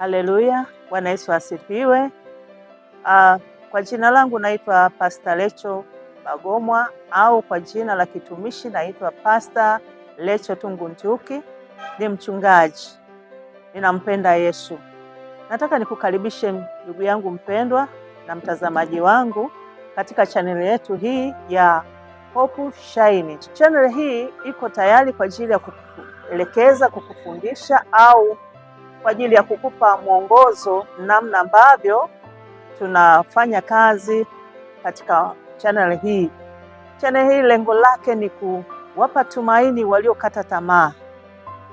Haleluya, Bwana Yesu asifiwe. Kwa jina langu naitwa Pastor Lecho Bagomwa, au kwa jina la kitumishi naitwa Pastor Lecho Tungunjuki. Ni mchungaji, ninampenda Yesu. Nataka nikukaribishe ndugu yangu mpendwa na mtazamaji wangu katika channel yetu hii ya Hope Shine. Channel hii iko tayari kwa ajili ya kukuelekeza, kukufundisha au kwa ajili ya kukupa mwongozo namna ambavyo tunafanya kazi katika channel hii. Channel hii lengo lake ni kuwapa tumaini waliokata tamaa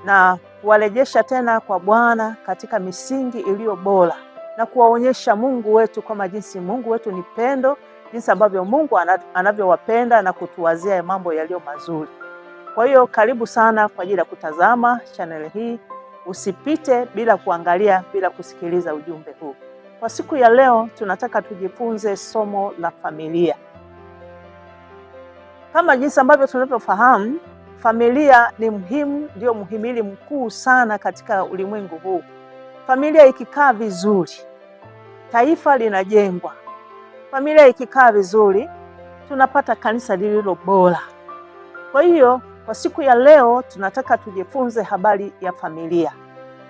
na kuwarejesha tena kwa Bwana katika misingi iliyo bora na kuwaonyesha Mungu wetu kama jinsi Mungu wetu ni pendo, jinsi ambavyo Mungu anavyowapenda na kutuwazia mambo yaliyo mazuri. Kwa hiyo karibu sana kwa ajili ya kutazama channel hii. Usipite bila kuangalia, bila kusikiliza ujumbe huu. Kwa siku ya leo tunataka tujifunze somo la familia. Kama jinsi ambavyo tunavyofahamu, familia ni muhimu, ndio muhimili mkuu sana katika ulimwengu huu. Familia ikikaa vizuri, taifa linajengwa. Familia ikikaa vizuri, tunapata kanisa lililo bora. Kwa hiyo kwa siku ya leo tunataka tujifunze habari ya familia.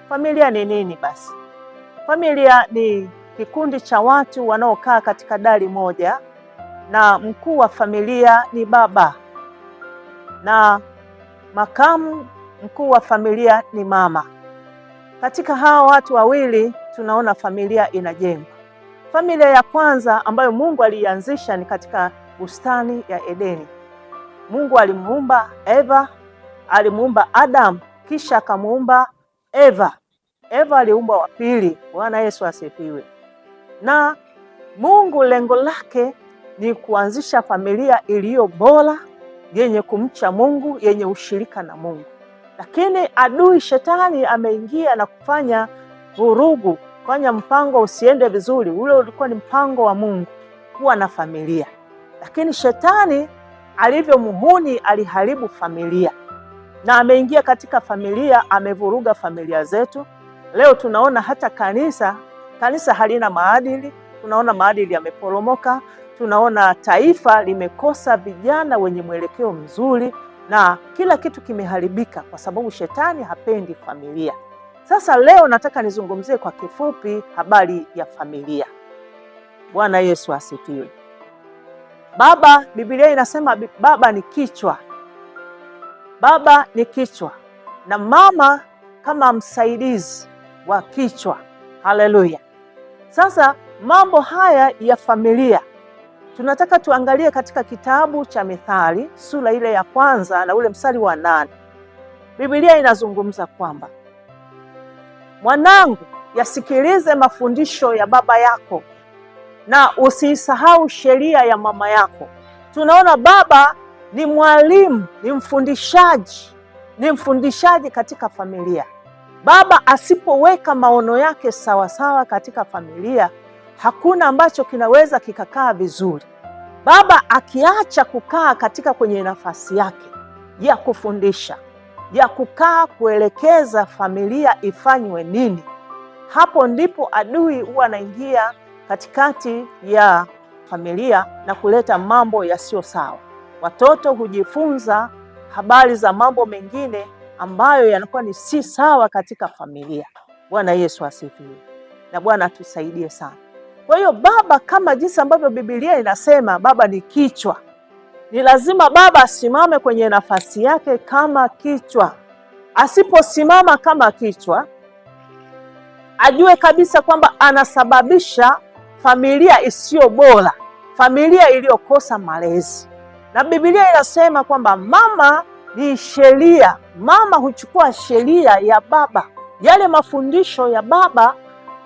Familia ni nini basi? Familia ni kikundi cha watu wanaokaa katika dari moja, na mkuu wa familia ni baba, na makamu mkuu wa familia ni mama. Katika hawa watu wawili tunaona familia inajengwa. Familia ya kwanza ambayo Mungu alianzisha ni katika bustani ya Edeni. Mungu alimuumba Eva, alimuumba Adam, kisha akamuumba Eva. Eva aliumbwa wa pili. Bwana Yesu asifiwe. Na Mungu lengo lake ni kuanzisha familia iliyo bora, yenye kumcha Mungu, yenye ushirika na Mungu. Lakini adui shetani ameingia na kufanya vurugu, kufanya mpango usiende vizuri. Ule ulikuwa ni mpango wa Mungu kuwa na familia. Lakini shetani alivyo muhuni aliharibu familia. Na ameingia katika familia, amevuruga familia zetu. Leo tunaona hata kanisa halina maadili, tunaona maadili yameporomoka, tunaona taifa limekosa vijana wenye mwelekeo mzuri, na kila kitu kimeharibika kwa sababu shetani hapendi familia. Sasa leo nataka nizungumzie kwa kifupi habari ya familia. Bwana Yesu asifiwe. Baba, Biblia inasema baba ni kichwa. Baba ni kichwa na mama kama msaidizi wa kichwa. Haleluya. Sasa mambo haya ya familia tunataka tuangalie katika kitabu cha Mithali sura ile ya 1 na ule mstari wa 8. Biblia inazungumza kwamba, mwanangu, yasikilize mafundisho ya baba yako na usisahau sheria ya mama yako. Tunaona baba ni mwalimu, ni mfundishaji katika familia. Baba asipoweka maono yake sawasawa katika familia, hakuna ambacho kinaweza kikakaa vizuri. Baba akiacha kukaa katika kwenye nafasi yake ya kufundisha, ya kukaa kuelekeza familia ifanywe nini, hapo ndipo adui huwa anaingia katikati ya familia na kuleta mambo yasiyo sawa. Watoto hujifunza habari za mambo mengine ambayo yanakuwa ni si sawa katika familia. Bwana Yesu asifiwe. Na Bwana atusaidie sana. Kwa hiyo baba, kama jinsi ambavyo Biblia inasema baba ni kichwa, ni lazima baba asimame kwenye nafasi yake kama kichwa. Asiposimama kama kichwa, ajue kabisa kwamba anasababisha familia isiyo bora, familia iliyokosa malezi. Na Biblia inasema kwamba mama ni sheria. Mama huchukua sheria ya baba, yale mafundisho ya baba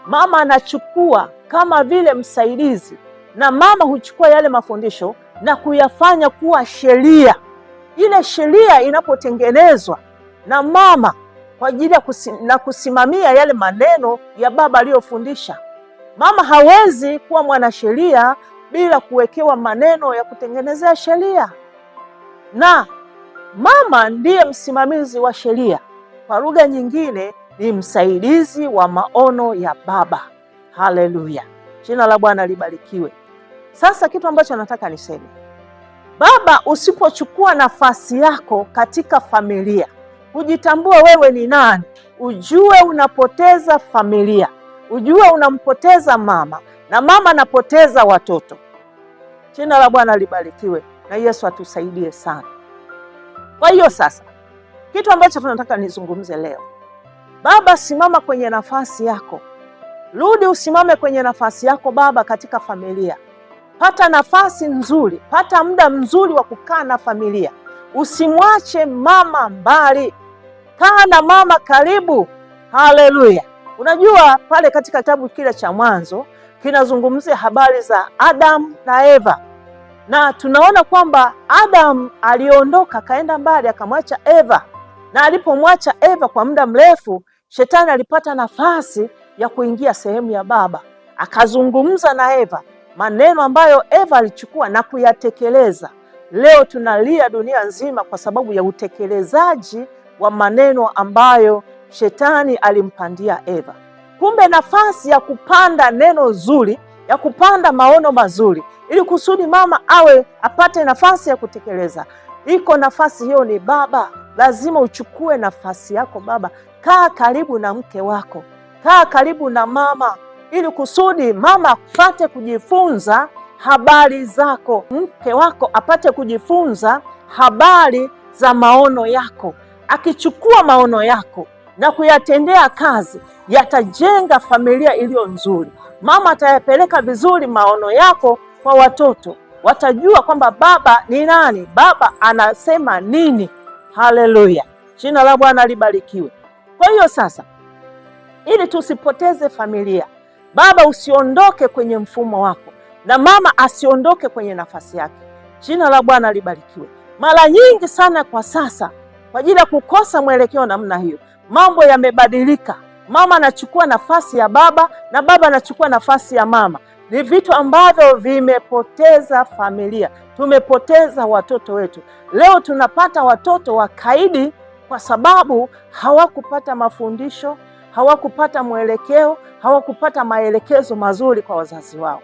mama anachukua kama vile msaidizi, na mama huchukua yale mafundisho na kuyafanya kuwa sheria. Ile sheria inapotengenezwa na mama kwa ajili ya kusimamia yale maneno ya baba aliyofundisha, mama hawezi kuwa mwanasheria bila kuwekewa maneno ya kutengenezea sheria, na mama ndiye msimamizi wa sheria. Kwa lugha nyingine, ni msaidizi wa maono ya Baba. Haleluya, jina la Bwana libarikiwe. Sasa kitu ambacho nataka niseme, baba, usipochukua nafasi yako katika familia, kujitambua wewe ni nani, ujue unapoteza familia, ujue unampoteza mama, na mama anapoteza watoto. Jina la Bwana libarikiwe, na Yesu atusaidie sana. Kwa hiyo sasa, kitu ambacho tunataka nizungumze leo, baba, simama kwenye nafasi yako. Rudi usimame kwenye nafasi yako baba katika familia. Pata nafasi nzuri, pata muda mzuri wa kukaa na familia. Usimwache mama mbali, kaa na mama karibu. Haleluya. Unajua pale katika kitabu kile cha Mwanzo kinazungumzia habari za Adam na Eva, na tunaona kwamba Adam aliondoka kaenda mbali akamwacha Eva, na alipomwacha Eva kwa muda mrefu, shetani alipata nafasi ya kuingia sehemu ya baba, akazungumza na Eva maneno ambayo Eva alichukua na kuyatekeleza. Leo tunalia dunia nzima kwa sababu ya utekelezaji wa maneno ambayo shetani alimpandia Eva. Kumbe nafasi ya kupanda neno zuri, ya kupanda maono mazuri, ili kusudi mama apate nafasi ya kutekeleza, iko nafasi hiyo ni baba. Lazima uchukue nafasi yako baba. Kaa karibu na mke wako, kaa karibu na mama, ili kusudi mama apate kujifunza habari zako, mke wako apate kujifunza habari za maono yako. Akichukua maono yako na kuyatendea kazi, yatajenga familia iliyo nzuri. Mama atayapeleka vizuri maono yako kwa watoto, watajua kwamba baba ni nani, baba anasema nini. Haleluya, jina la Bwana libarikiwe. Kwa hiyo sasa, ili tusipoteze familia, baba usiondoke kwenye mfumo wako, na mama asiondoke kwenye nafasi yake. Jina la Bwana libarikiwe. Mara nyingi sana kwa sasa, kwa ajili ya kukosa mwelekeo namna hiyo, mambo yamebadilika. Mama anachukua nafasi ya baba na baba anachukua nafasi ya mama. Ni vitu ambavyo vimepoteza familia, tumepoteza watoto wetu. Leo tunapata watoto wakaidi kwa sababu hawakupata mafundisho, hawakupata mwelekeo, hawakupata maelekezo mazuri kwa wazazi wao.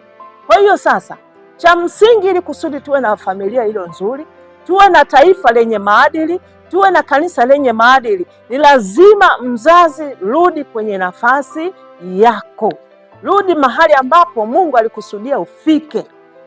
Kwa hiyo sasa, cha msingi ili kusudi tuwe na familia iliyo nzuri, tuwe na taifa lenye maadili, tuwe na kanisa lenye maadili, ni lazima mzazi, rudi kwenye nafasi yako. Rudi mahali ambapo Mungu alikusudia ufike.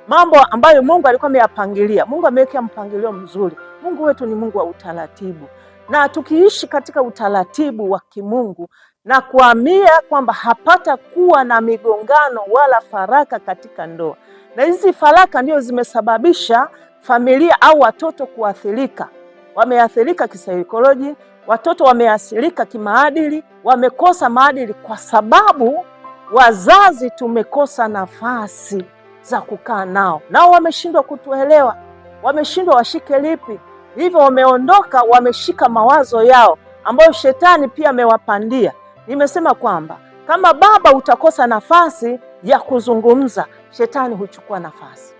Mambo ambayo Mungu alikuwa ameyapangilia. Mungu ameweka mpangilio mzuri. Mungu wetu ni Mungu wa utaratibu. Na tukiishi katika utaratibu wa kimungu na kuamia kwamba hapata kuwa na migongano wala faraka katika ndoa. Na hizi faraka ndio zimesababisha familia au watoto kuathirika. Wameathirika kisaikolojia, watoto wameathirika kimaadili, wamekosa maadili kwa sababu wazazi tumekosa nafasi za kukaa nao. Nao wameshindwa kutuelewa, wameshindwa washike lipi. Hivyo wameondoka, wameshika mawazo yao ambayo shetani pia amewapandia. Nimesema kwamba kama baba utakosa nafasi ya kuzungumza, shetani huchukua nafasi.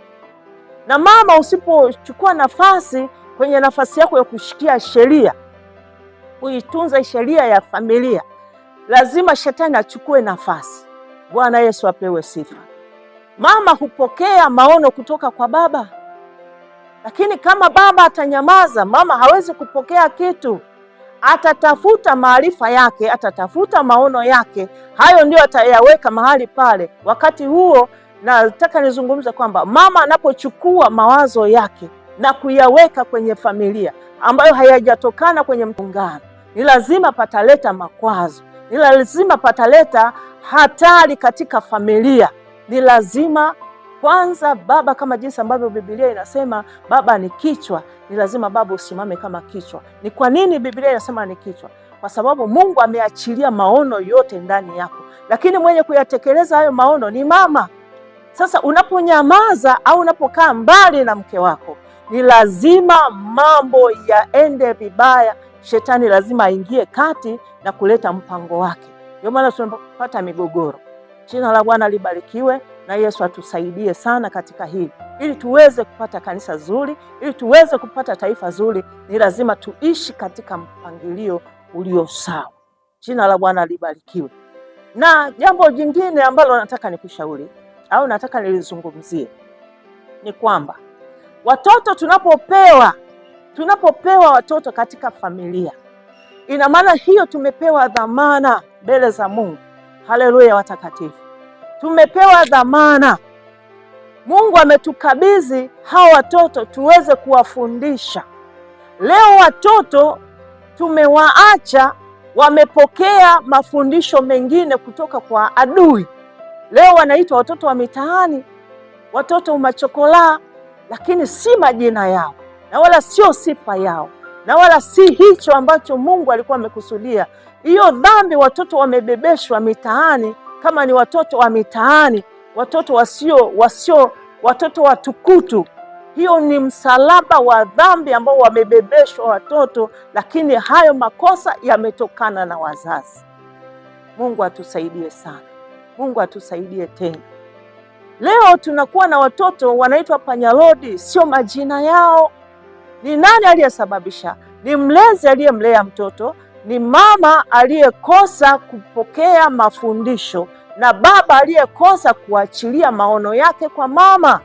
Na mama usipochukua nafasi kwenye nafasi yako ya kushikia sheria, kuitunza sheria ya familia, lazima shetani achukue nafasi. Bwana Yesu apewe sifa. Mama hupokea maono kutoka kwa baba, lakini kama baba atanyamaza, mama hawezi kupokea kitu. Atatafuta maarifa yake, atatafuta maono yake, hayo ndio atayaweka mahali pale. Wakati huo nataka nizungumze kwamba mama anapochukua mawazo yake na kuyaweka kwenye familia ambayo hayajatokana kwenye mtungano, ni lazima pataleta makwazo, ni lazima pataleta hatari katika familia. Ni lazima kwanza baba, kama jinsi ambavyo Biblia inasema baba ni kichwa, ni lazima baba usimame kama kichwa. Ni kwa nini Biblia inasema ni kichwa? Kwa sababu Mungu ameachilia maono yote ndani yako, lakini mwenye kuyatekeleza hayo maono ni mama. Sasa unaponyamaza au unapokaa mbali na mke wako, ni lazima mambo yaende vibaya. Shetani lazima aingie kati na kuleta mpango wake. Ndio maana tunapata migogoro. Jina la Bwana libarikiwe, na Yesu atusaidie sana katika hili. Ili tuweze kupata kanisa zuri, ili tuweze kupata taifa zuri, ni lazima tuishi katika mpangilio ulio sawa. Jina la Bwana libarikiwe. Na jambo jingine ambalo nataka nikushauri au nataka nilizungumzie ni kwamba watoto tunapopewa watoto katika familia, ina maana hiyo tumepewa dhamana mbele za Mungu. Haleluya watakatifu. Tumepewa dhamana. Mungu ametukabidhi hawa watoto tuweze kuwafundisha. Leo watoto tumewaacha wamepokea mafundisho mengine kutoka kwa adui. Leo wanaitwa watoto wa mitaani, watoto machokola, lakini si majina yao na wala sio sifa yao na wala si hicho ambacho Mungu alikuwa amekusudia. Hiyo dhambi watoto wamebebeshwa mitaani kama ni watoto wa mitaani, watoto watoto watukutu. Hiyo ni msalaba wa dhambi ambao wamebebeshwa watoto, lakini hayo makosa yametokana na wazazi. Mungu atusaidie sana. Mungu atusaidie tena. Leo tunakuwa na watoto wanaitwa panyarodi, sio majina yao. Ni nani aliyesababisha? Ni mlezi aliyemlea mtoto, ni mama aliyekosa kupokea mafundisho na baba aliyekosa kuachilia maono yake kwa mama.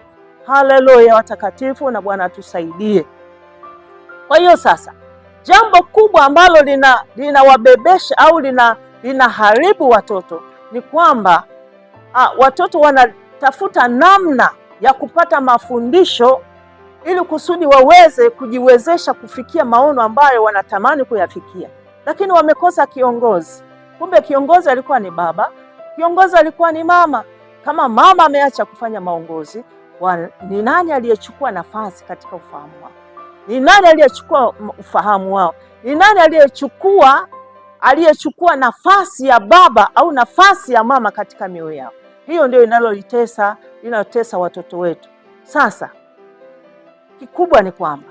Haleluya watakatifu, na Bwana atusaidie. Kwa hiyo sasa, jambo kubwa ambalo linawabebesha au linaharibu watoto ni kwamba watoto wanatafuta namna ya kupata mafundisho ili kusudi waweze kujiwezesha kufikia maono ambayo wanatamani kuyafikia, lakini wamekosa kiongozi. Kumbe kiongozi alikuwa ni baba, kiongozi alikuwa ni mama. Kama mama ameacha kufanya maongozi, ni nani aliyechukua nafasi katika ufahamu wao? Ni nani aliyechukua ufahamu wao? Ni nani aliyechukua nafasi ya baba au nafasi ya mama katika mioyo yao? Hiyo ndio inalotesa watoto wetu. Sasa kikubwa ni kwamba